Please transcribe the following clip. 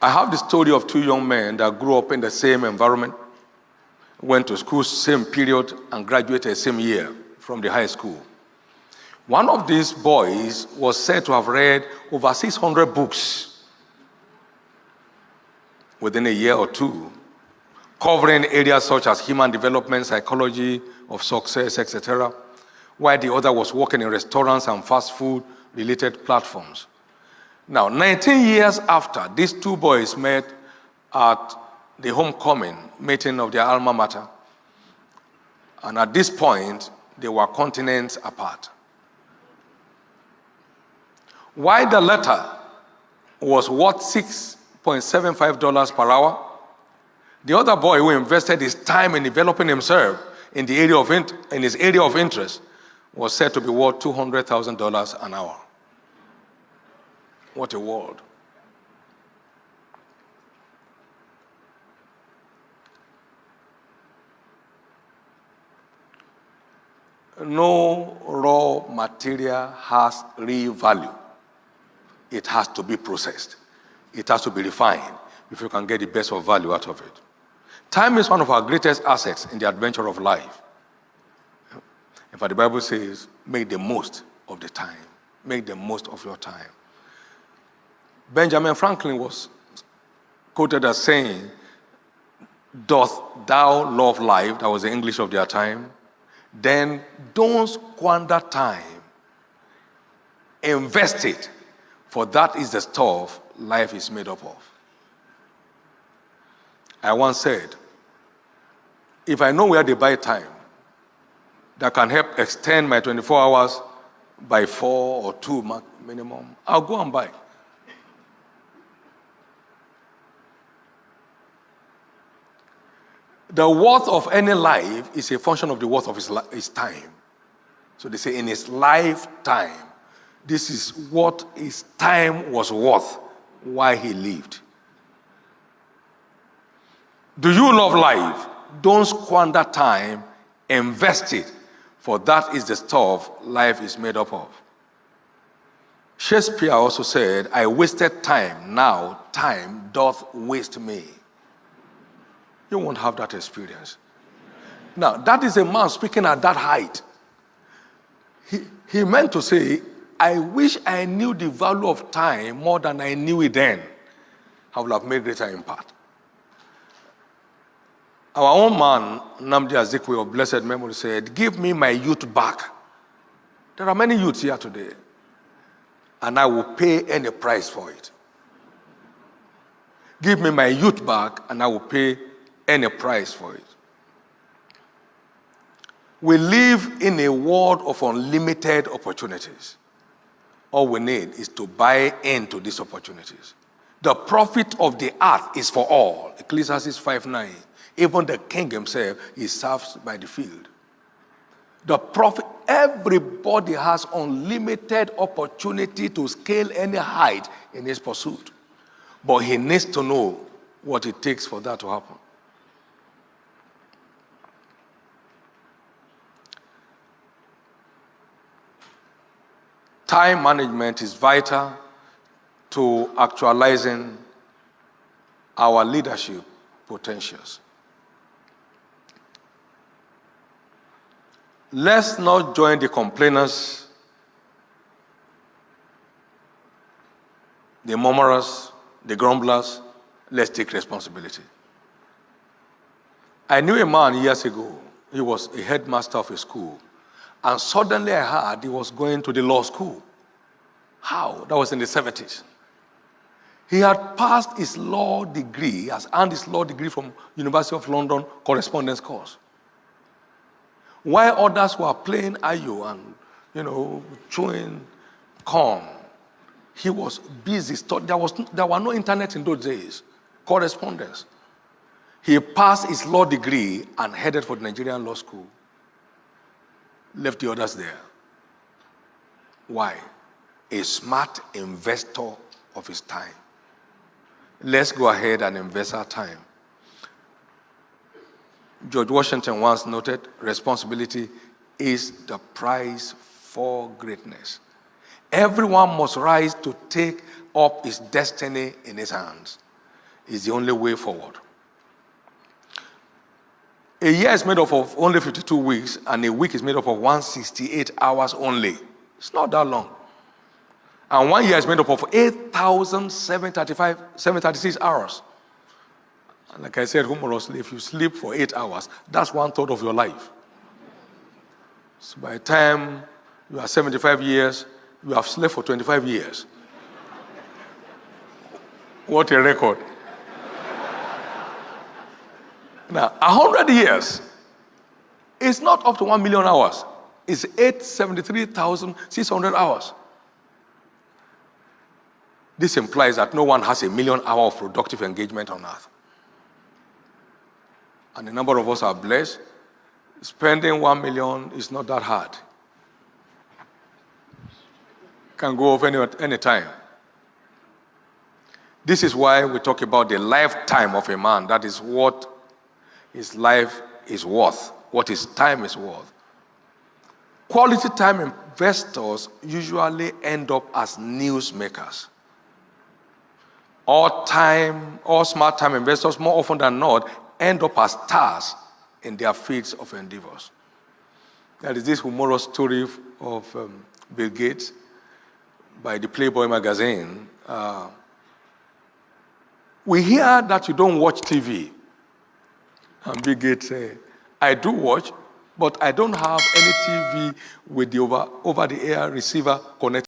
I have the story of two young men that grew up in the same environment, went to school same period, and graduated same year from the high school. One of these boys was said to have read over 600 books within a year or two, covering areas such as human development, psychology of success, etc., while the other was working in restaurants and fast food related platforms. Now, 19 years after, these two boys met at the homecoming meeting of their alma mater, and at this point, they were continents apart. While the latter was worth $6.75 per hour, the other boy who invested his time in developing himself in his area of interest was said to be worth $200,000 an hour. What a world. No raw material has real value. It has to be processed. It has to be refined if you can get the best of value out of it. Time is one of our greatest assets in the adventure of life. In fact, the Bible says, make the most of the time. Make the most of your time. Benjamin Franklin was quoted as saying, "Doth thou love life?" That was the English of their time. "Then don't squander time. Invest it, for that is the stuff life is made up of." I once said, if I know where they buy time that can help extend my 24 hours by 4 or 2 minimum, I'll go and buy. The worth of any life is a function of the worth of his time. So they say in his lifetime, this is what his time was worth while he lived. Do you love life? Don't squander time, invest it, for that is the stuff life is made up of. Shakespeare also said, "I wasted time, now time doth waste me." You won't have that experience. Now, that is a man speaking at that height. He meant to say, I wish I knew the value of time more than I knew it then. I would have made greater impact. Our own man, Nnamdi Azikiwe of blessed memory, said, "Give me my youth back." There are many youths here today, and I will pay any price for it. Give me my youth back, and I will pay any price for it. We live in a world of unlimited opportunities. All we need is to buy into these opportunities. The profit of the earth is for all. Ecclesiastes 5:9. Even the king himself is served by the field. The profit, everybody has unlimited opportunity to scale any height in his pursuit. But he needs to know what it takes for that to happen. Time management is vital to actualizing our leadership potentials. Let's not join the complainers, the murmurers, the grumblers. Let's take responsibility. I knew a man years ago. He was a headmaster of a school. And suddenly I heard he was going to the law school. How? That was in the 70s. He had passed his law degree, has earned his law degree from University of London correspondence course. While others were playing ayo and, chewing corn, he was busy studying. There were no internet in those days. Correspondence. He passed his law degree and headed for the Nigerian law school. Left the others there. Why? A smart investor of his time. Let's go ahead and invest our time. George Washington once noted, responsibility is the price for greatness. Everyone must rise to take up his destiny in his hands. is the only way forward. A year is made up of only 52 weeks, and a week is made up of 168 hours only. It's not that long. And 1 year is made up of 8,736 hours. And like I said humorously, if you sleep for 8 hours, that's 1/3 of your life. So by the time you are 75 years, you have slept for 25 years. What a record. Now, 100 years is not up to 1 million hours. It's 873,600 hours. This implies that no one has 1 million hours of productive engagement on earth. And a number of us are blessed. Spending 1 million is not that hard. Can go off any time. This is why we talk about the lifetime of a man. That is what his life is worth, what his time is worth. Quality time investors usually end up as newsmakers. All smart time investors, more often than not, end up as stars in their fields of endeavors. There is this humorous story of Bill Gates by the Playboy magazine. We hear that you don't watch TV. And Bill Gates said, I do watch, but I don't have any TV with the over-the-air receiver connected.